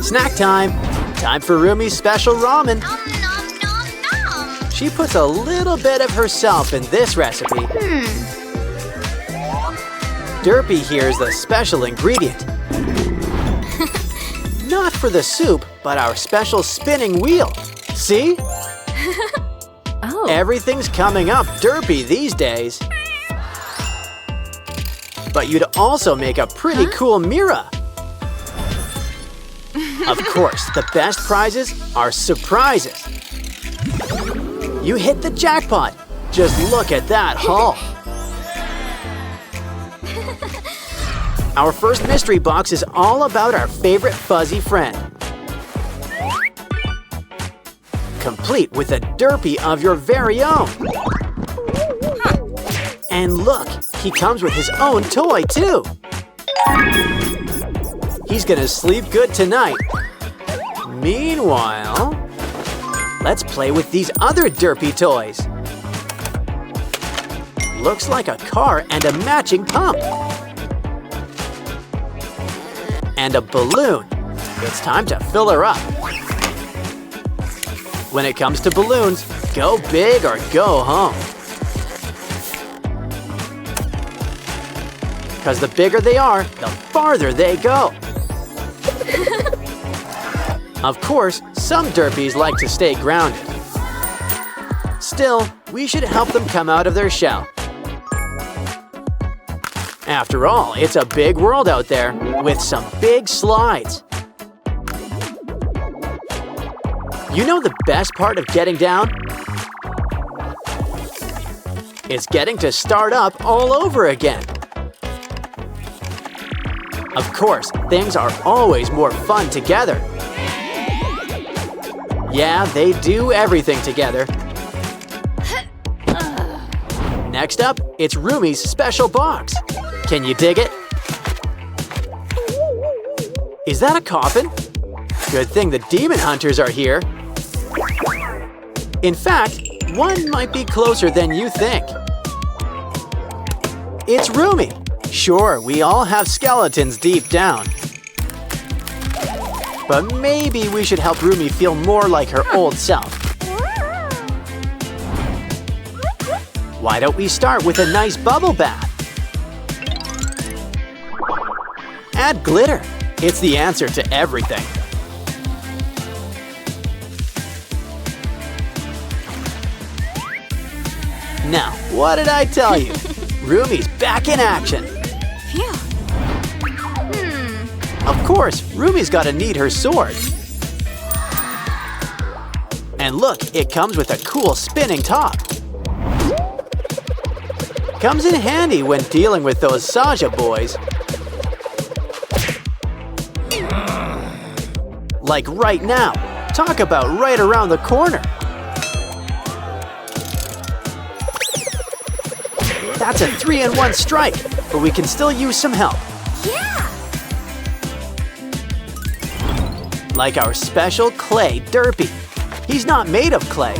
Snack time! Time for Rumi's special ramen. Nom, nom, nom, nom. She puts a little bit of herself in this recipe. Derpy here's the special ingredient. Not for the soup, but our special spinning wheel. See? Oh. Everything's coming up Derpy these days. But you'd also make a pretty cool Mira. Of course, the best prizes are surprises. You hit the jackpot. Just look at that haul. Our first mystery box is all about our favorite fuzzy friend. Complete with a Derpy of your very own. And look, he comes with his own toy too. He's gonna sleep good tonight. Meanwhile, let's play with these other Derpy toys. Looks like a car and a matching pump. And a balloon. It's time to fill her up. When it comes to balloons, go big or go home. Because the bigger they are, the farther they go. Of course, some Derpies like to stay grounded. Still, we should help them come out of their shell. After all, it's a big world out there with some big slides. You know the best part of getting down? It's getting to start up all over again. Of course, things are always more fun together. Yeah, they do everything together. Next up, it's Rumi's special box. Can you dig it? Is that a coffin? Good thing the demon hunters are here. In fact, one might be closer than you think. It's Rumi. Sure, we all have skeletons deep down. But maybe we should help Rumi feel more like her old self. Why don't we start with a nice bubble bath? Add glitter. It's the answer to everything. Now, what did I tell you? Rumi's back in action. Phew. Of course, Rumi's gotta need her sword. And look, it comes with a cool spinning top. Comes in handy when dealing with those Saja boys. Like right now. Talk about right around the corner. That's a 3-in-1 strike, but we can still use some help. Yeah. Like our special clay Derpy. He's not made of clay.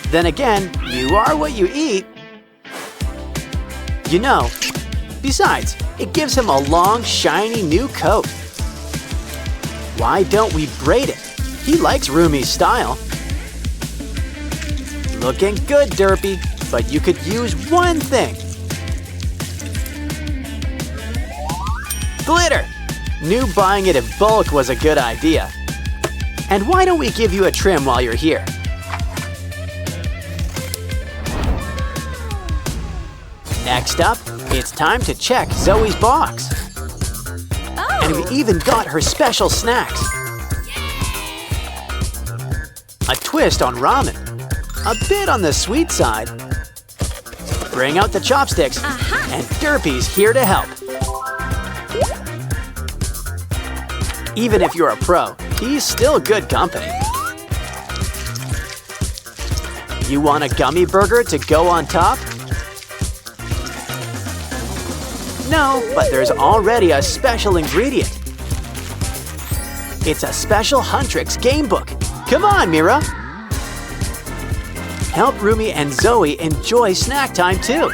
Then again, you are what you eat. You know, besides, it gives him a long, shiny new coat. Why don't we braid it? He likes Rumi's style. Looking good, Derpy, but you could use one thing. Glitter! Knew buying it in bulk was a good idea. And why don't we give you a trim while you're here? Next up, it's time to check Zoe's box. Oh. And we even got her special snacks. A twist on ramen. A bit on the sweet side. Bring out the chopsticks, and Derpy's here to help. Even if you're a pro, he's still good company. You want a gummy burger to go on top? No, but there's already a special ingredient. It's a special Huntrix game book. Come on, Mira. Help Rumi and Zoe enjoy snack time too.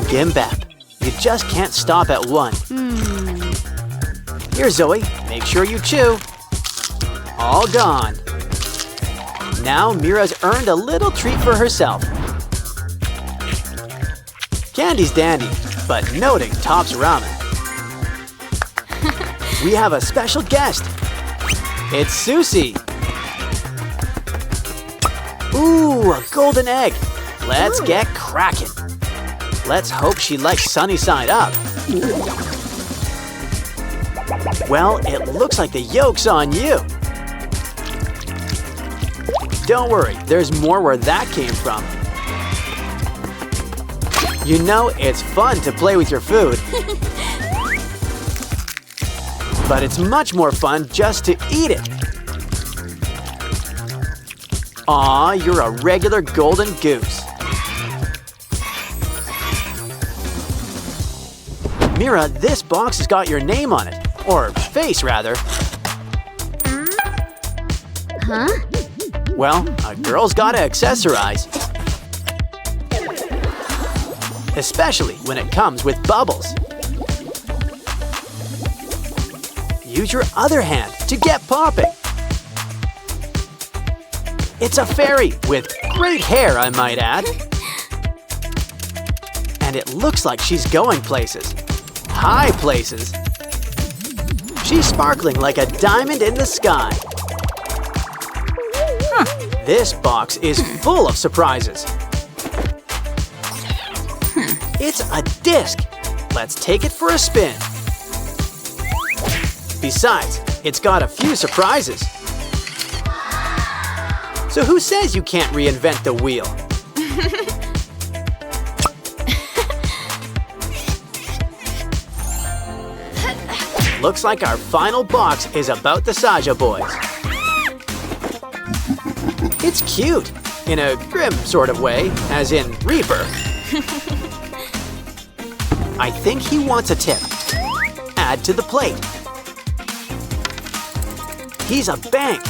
Gimbap. You just can't stop at one. Here, Zoe, make sure you chew. All gone. Now Mira's earned a little treat for herself. Candy's dandy, but noting tops ramen. We have a special guest. It's Sussie. Ooh, a golden egg. Let's get cracking. Let's hope she likes sunny side up. Well, it looks like the yolk's on you. Don't worry, there's more where that came from. You know, it's fun to play with your food. But it's much more fun just to eat it. Aw, you're a regular golden goose. Mira, this box has got your name on it. Or face, rather. Huh? Well, a girl's gotta accessorize. Especially when it comes with bubbles. Use your other hand to get popping. It's a fairy with great hair, I might add. And it looks like she's going places. High places. She's sparkling like a diamond in the sky. This box is full of surprises. It's a disc. Let's take it for a spin. Besides, it's got a few surprises. So who says you can't reinvent the wheel? Looks like our final box is about the Saja boys. It's cute, in a grim sort of way, as in Reaper. I think he wants a tip. Add to the plate. He's a bank.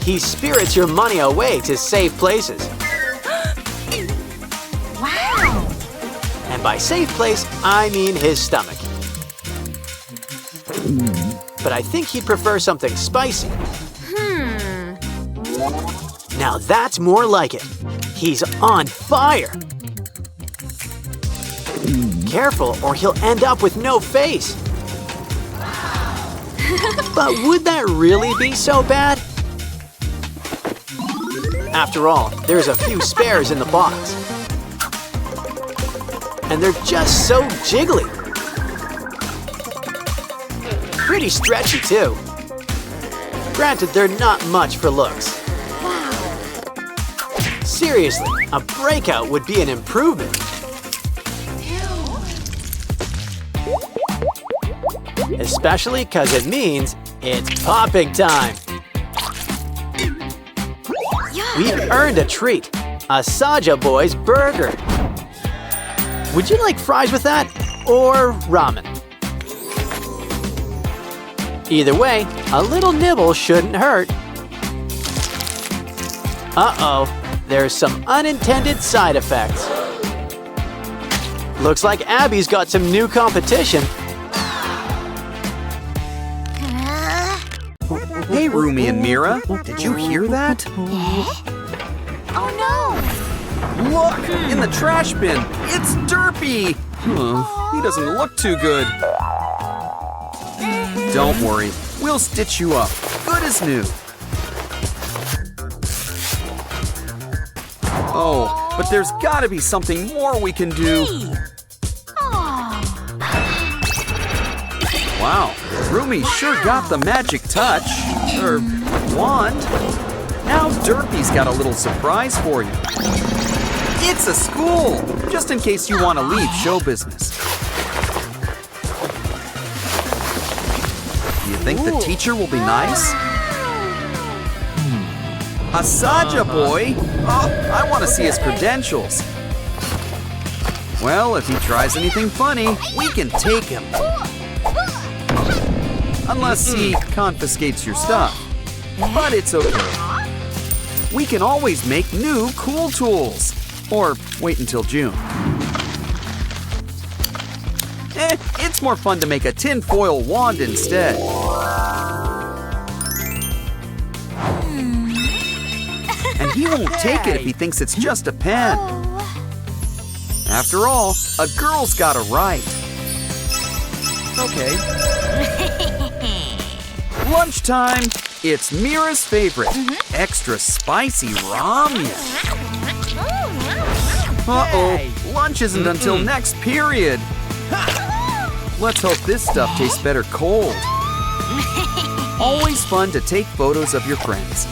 He spirits your money away to safe places. Wow! And by safe place, I mean his stomach. But I think he'd prefer something spicy. Now that's more like it. He's on fire. Careful, or he'll end up with no face. But would that really be so bad? After all, there's a few spares in the box. And they're just so jiggly. Pretty stretchy, too. Granted, they're not much for looks. Seriously, a breakout would be an improvement. Especially because it means it's popping time. We've earned a treat, a Saja Boys burger. Would you like fries with that, or ramen? Either way, a little nibble shouldn't hurt. Uh-oh, there's some unintended side effects. Looks like Abby's got some new competition. Hey, Rumi and Mira, did you hear that? Oh no! Look, in the trash bin, it's Derpy! He doesn't look too good. Don't worry, we'll stitch you up, good as new. Oh, but there's gotta be something more we can do. Wow, Rumi sure got the magic touch, or wand. Now Derpy's got a little surprise for you. It's a school, just in case you want to leave show business. Do you think the teacher will be nice? A Saja boy? Oh, I want to see his credentials. Well, if he tries anything funny, we can take him. Unless he confiscates your stuff. But it's okay. We can always make new cool tools. Or wait until June. It's more fun to make a tinfoil wand instead. And he won't take it if he thinks it's just a pen. After all, a girl's got a right. Okay. Lunchtime. It's Mira's favorite. Extra spicy ramen. Uh-oh, lunch isn't until next period. Let's hope this stuff tastes better cold. Always fun to take photos of your friends.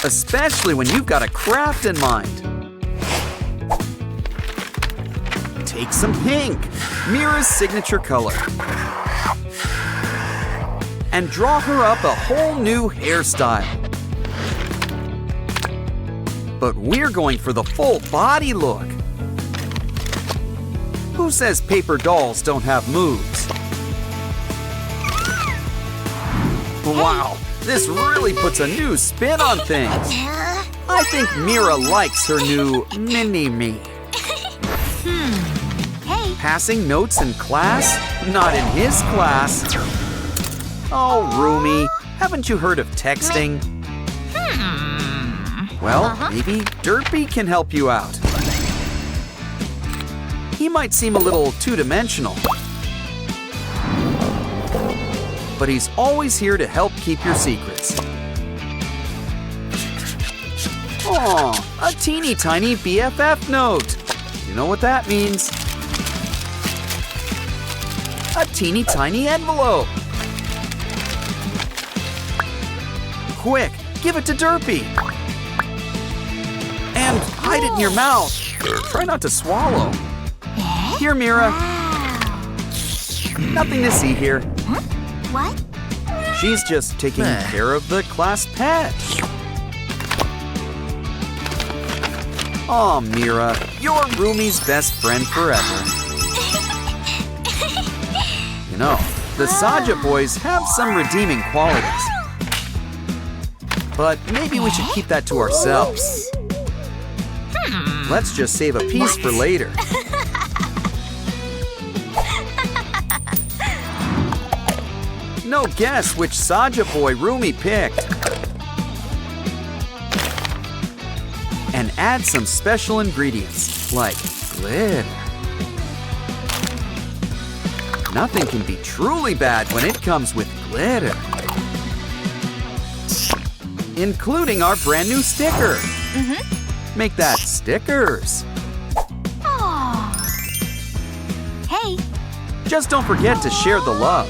Especially when you've got a craft in mind. Take some pink, Mira's signature color. And draw her up a whole new hairstyle. But we're going for the full body look. Who says paper dolls don't have moves? Wow, this really puts a new spin on things. I think Mira likes her new mini-me. Hey. Passing notes in class? Not in his class. Oh, Rumi, haven't you heard of texting? Well, maybe Derpy can help you out. He might seem a little two-dimensional, but he's always here to help keep your secrets. Aw, a teeny tiny BFF note. You know what that means? A teeny tiny envelope. Quick, give it to Derpy. And hide it in your mouth. Try not to swallow. Here, Mira. Nothing to see here. What? She's just taking care of the class pet. Aw, Mira, you're Rumi's best friend forever. You know, the Saja boys have some redeeming qualities. But maybe we should keep that to ourselves. Let's just save a piece for later. No guess which Saja boy Rumi picked. And add some special ingredients, like glitter. Nothing can be truly bad when it comes with glitter. Including our brand new sticker. Make that stickers. Aww. Hey. Just don't forget to share the love.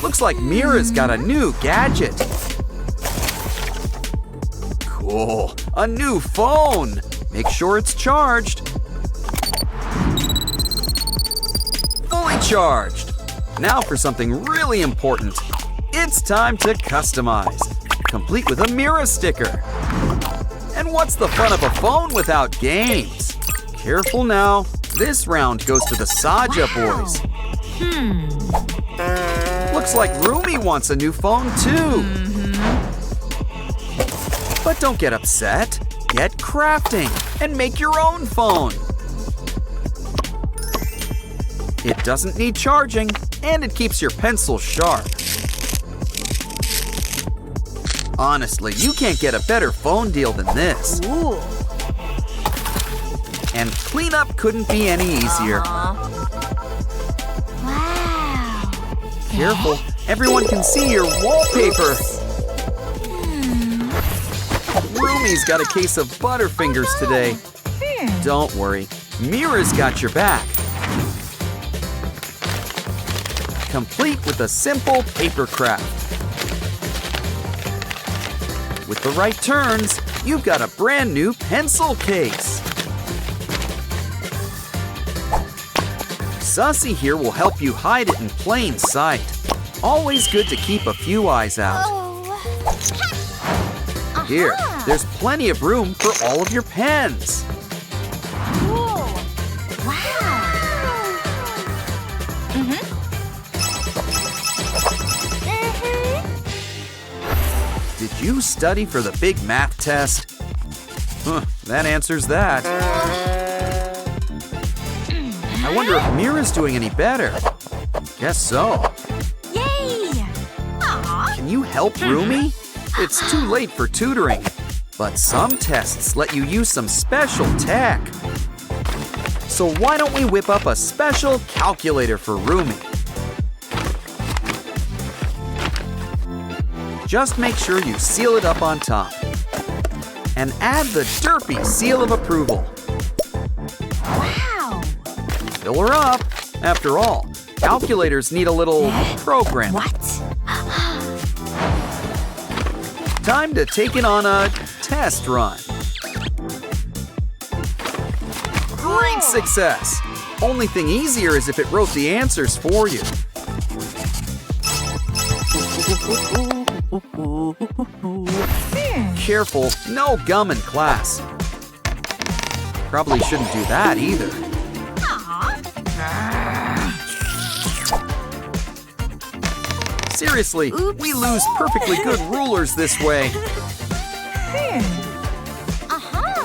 Looks like Mira's got a new gadget. Cool, a new phone. Make sure it's charged. Fully charged. Now for something really important. It's time to customize, complete with a Mira sticker. And what's the fun of a phone without games? Careful now. This round goes to the Saja boys. Looks like Rumi wants a new phone too. But don't get upset. Get crafting and make your own phone. It doesn't need charging, and it keeps your pencil sharp. Honestly, you can't get a better phone deal than this. Ooh. And cleanup couldn't be any easier. Wow. Careful, everyone can see your wallpaper. Rumi's got a case of Butterfingers today. Don't worry, Mira's got your back. Complete with a simple Papercraft. With the right turns, you've got a brand new pencil case. Sussie here will help you hide it in plain sight. Always good to keep a few eyes out. Here, there's plenty of room for all of your pens. Cool. Wow. Did you study for the big math test? That answers that. I wonder if Mira's doing any better. Guess so. Yay! Aw. Can you help Rumi? It's too late for tutoring, but some tests let you use some special tech. So why don't we whip up a special calculator for Rumi? Just make sure you seal it up on top. And add the Derpy seal of approval. Wow! Fill her up. After all, calculators need a little program. What? Time to take it on a test run. Great success! Only thing easier is if it wrote the answers for you. Careful, no gum in class. Probably shouldn't do that either. Seriously, we lose perfectly good rulers this way.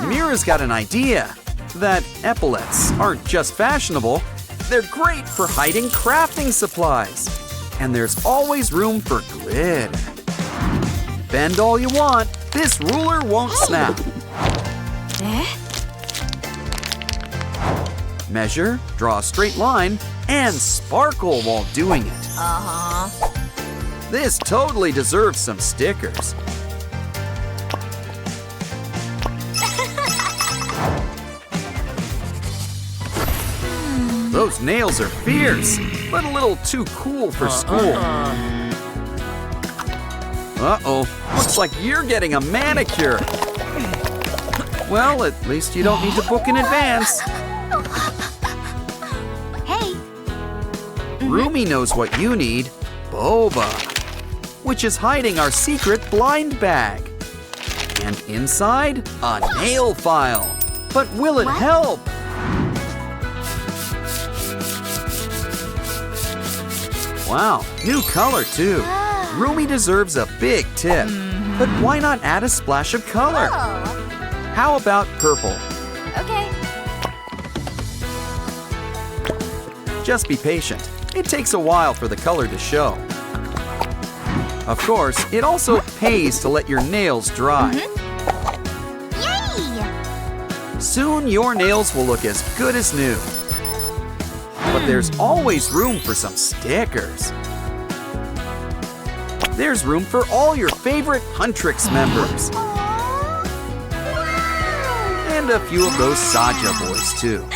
Mira's got an idea that epaulets aren't just fashionable, they're great for hiding crafting supplies. And there's always room for glitter. Bend all you want, this ruler won't snap. Measure, draw a straight line, and sparkle while doing it. This totally deserves some stickers. Those nails are fierce, but a little too cool for school. Uh-oh, looks like you're getting a manicure. Well, at least you don't need to book in advance. Hey! Rumi knows what you need, boba, which is hiding our secret blind bag. And inside, a nail file. But will it help? Wow, new color too. Rumi deserves a big tip. But why not add a splash of color? How about purple? Okay. Just be patient. It takes a while for the color to show. Of course, it also pays to let your nails dry. Yay! Soon your nails will look as good as new. But there's always room for some stickers. There's room for all your favorite Huntrix members. And a few of those Saja boys too.